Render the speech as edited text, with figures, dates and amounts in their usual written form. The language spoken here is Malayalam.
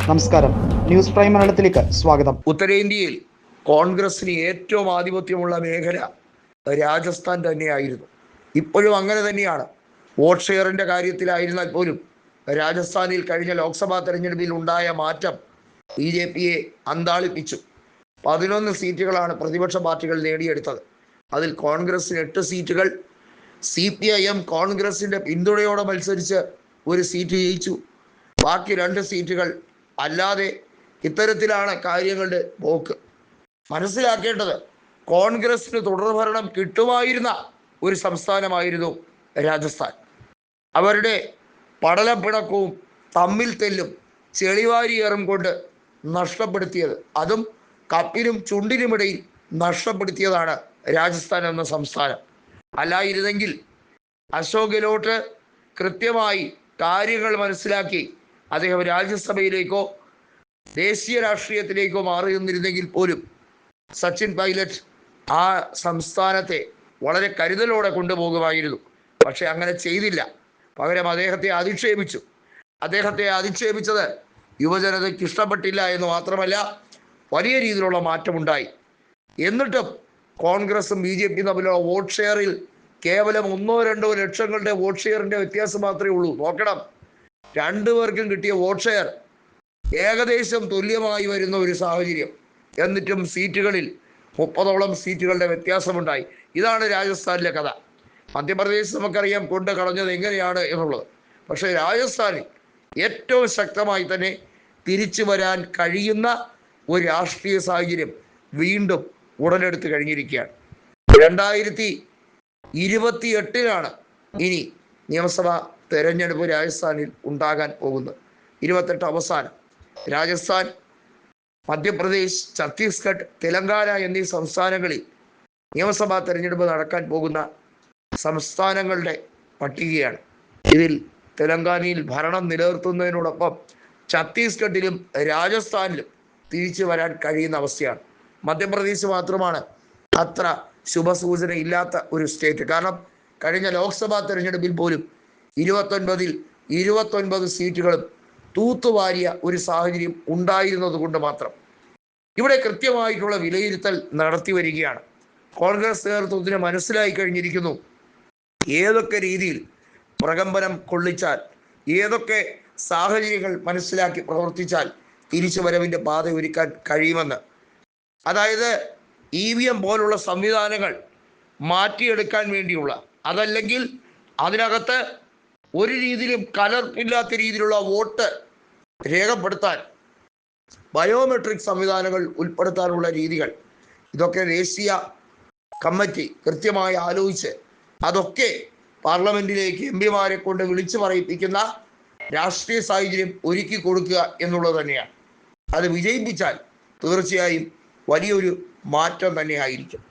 നമസ്കാരം, ന്യൂസ് പ്രൈം മലയാളത്തിലേക്ക് സ്വാഗതം. ഉത്തരേന്ത്യയിൽ കോൺഗ്രസിന് ഏറ്റവും ആധിപത്യമുള്ള മേഖല രാജസ്ഥാൻ തന്നെയായിരുന്നു. ഇപ്പോഴും അങ്ങനെ തന്നെയാണ്. വോട്ട് ഷെയറിൻ്റെ കാര്യത്തിലായിരുന്നാൽ പോലും രാജസ്ഥാനിൽ കഴിഞ്ഞ ലോക്സഭാ തെരഞ്ഞെടുപ്പിൽ ഉണ്ടായ മാറ്റം BJPയെ അന്താളിപ്പിച്ചു. 11 സീറ്റുകളാണ് പ്രതിപക്ഷ പാർട്ടികൾ നേടിയെടുത്തത്. അതിൽ കോൺഗ്രസിന് 8 സീറ്റുകൾ. CPIM കോൺഗ്രസിൻ്റെ പിന്തുണയോടെ മത്സരിച്ച് ഒരു സീറ്റ് ജയിച്ചു. ബാക്കി 2 സീറ്റുകൾ അല്ലാതെ ഇത്തരത്തിലാണ് കാര്യങ്ങളുടെ പോക്ക്. മനസ്സിലാക്കേണ്ടത്, കോൺഗ്രസിന് തുടർഭരണം കിട്ടുമായിരുന്ന ഒരു സംസ്ഥാനമായിരുന്നു രാജസ്ഥാൻ. അവരുടെ പടലപ്പിണക്കവും തമ്മിൽ തെല്ലും ചെളിവാരിയേറും കൊണ്ട് നഷ്ടപ്പെടുത്തിയത്, അതും കപ്പിനും ചുണ്ടിനുമിടയിൽ നഷ്ടപ്പെടുത്തിയതാണ് രാജസ്ഥാൻ എന്ന സംസ്ഥാനം. അല്ലായിരുന്നെങ്കിൽ അശോക് ഗെഹ്ലോട്ട് കൃത്യമായി കാര്യങ്ങൾ മനസ്സിലാക്കി അദ്ദേഹം രാജ്യസഭയിലേക്കോ ദേശീയ രാഷ്ട്രീയത്തിലേക്കോ മാറി നിന്നിരുന്നെങ്കിൽ പോലും സച്ചിൻ പൈലറ്റ് ആ സംസ്ഥാനത്തെ വളരെ കരുതലോടെ കൊണ്ടുപോകുമായിരുന്നു. പക്ഷെ അങ്ങനെ ചെയ്തില്ല. പകരം അദ്ദേഹത്തെ അധിക്ഷേപിച്ചു. അദ്ദേഹത്തെ അധിക്ഷേപിച്ചത് യുവജനതയ്ക്ക് ഇഷ്ടപ്പെട്ടില്ല എന്ന് മാത്രമല്ല, വലിയ രീതിയിലുള്ള മാറ്റമുണ്ടായി. എന്നിട്ടും കോൺഗ്രസും BJPയും തമ്മിലുള്ള വോട്ട് ഷെയറിൽ കേവലം 1-2 ലക്ഷങ്ങളുടെ വോട്ട് ഷെയറിൻ്റെ വ്യത്യാസം മാത്രമേ ഉള്ളൂ. നോക്കണം, രണ്ടുപേർക്കും കിട്ടിയ വോട്ട് ഷെയർ ഏകദേശം തുല്യമായി വരുന്ന ഒരു സാഹചര്യം. എന്നിട്ടും സീറ്റുകളിൽ 30ഓളം സീറ്റുകളുടെ വ്യത്യാസമുണ്ടായി. ഇതാണ് രാജസ്ഥാനിലെ കഥ. മധ്യപ്രദേശ് നമുക്കറിയാം കൊണ്ട് കളഞ്ഞത് എങ്ങനെയാണ് എന്നുള്ളത്. പക്ഷേ രാജസ്ഥാനിൽ ഏറ്റവും ശക്തമായി തന്നെ തിരിച്ചു വരാൻ കഴിയുന്ന ഒരു രാഷ്ട്രീയ സാഹചര്യം വീണ്ടും ഉടലെടുത്ത് കഴിഞ്ഞിരിക്കുകയാണ്. 2028 ഇനി നിയമസഭാ തെരഞ്ഞെടുപ്പ് രാജസ്ഥാനിൽ ഉണ്ടാകാൻ പോകുന്നത്. 28 അവസാനം. രാജസ്ഥാൻ, മധ്യപ്രദേശ്, ഛത്തീസ്ഗഡ്, തെലങ്കാന എന്നീ സംസ്ഥാനങ്ങളിൽ നിയമസഭാ തെരഞ്ഞെടുപ്പ് നടക്കാൻ പോകുന്ന സംസ്ഥാനങ്ങളുടെ പട്ടികയാണ്. ഇതിൽ തെലങ്കാനയിൽ ഭരണം നിലനിർത്തുന്നതിനോടൊപ്പം ഛത്തീസ്ഗഡിലും രാജസ്ഥാനിലും തിരിച്ചു വരാൻ കഴിയുന്ന അവസ്ഥയാണ്. മധ്യപ്രദേശ് മാത്രമാണ് അത്ര ശുഭസൂചന ഇല്ലാത്ത ഒരു സ്റ്റേറ്റ്. കാരണം കഴിഞ്ഞ ലോക്സഭാ തെരഞ്ഞെടുപ്പിൽ പോലും 29-ൽ 29 സീറ്റുകളും തൂത്തുവാരിയ ഒരു സാഹചര്യം ഉണ്ടായിരുന്നത് കൊണ്ട് മാത്രം. ഇവിടെ കൃത്യമായിട്ടുള്ള വിലയിരുത്തൽ നടത്തി വരികയാണ്. കോൺഗ്രസ് നേതൃത്വത്തിന് മനസ്സിലായി കഴിഞ്ഞിരിക്കുന്നു ഏതൊക്കെ രീതിയിൽ പ്രകമ്പനം കൊള്ളിച്ചാൽ, ഏതൊക്കെ സാഹചര്യങ്ങൾ മനസ്സിലാക്കി പ്രവർത്തിച്ചാൽ തിരിച്ചു വരവിൻ്റെ പാത ഒരുക്കാൻ കഴിയുമെന്ന്. അതായത് EVM പോലുള്ള സംവിധാനങ്ങൾ മാറ്റിയെടുക്കാൻ വേണ്ടിയുള്ള, അതല്ലെങ്കിൽ അതിനകത്ത് ഒരു രീതിയിലും കലർപ്പില്ലാത്ത രീതിയിലുള്ള വോട്ട് രേഖപ്പെടുത്താൻ ബയോമെട്രിക് സംവിധാനങ്ങൾ ഉൾപ്പെടുത്താനുള്ള രീതികൾ, ഇതൊക്കെ ദേശീയ കമ്മിറ്റി കൃത്യമായി ആലോചിച്ച് അതൊക്കെ പാർലമെന്റിലേക്ക് MPമാരെ കൊണ്ട് വിളിച്ചു പറയിപ്പിക്കുന്ന രാഷ്ട്രീയ സാഹചര്യം ഒരുക്കി കൊടുക്കുക എന്നുള്ളത് തന്നെയാണ്. അത് വിജയിപ്പിച്ചാൽ തീർച്ചയായും വലിയൊരു മാറ്റം തന്നെയായിരിക്കും.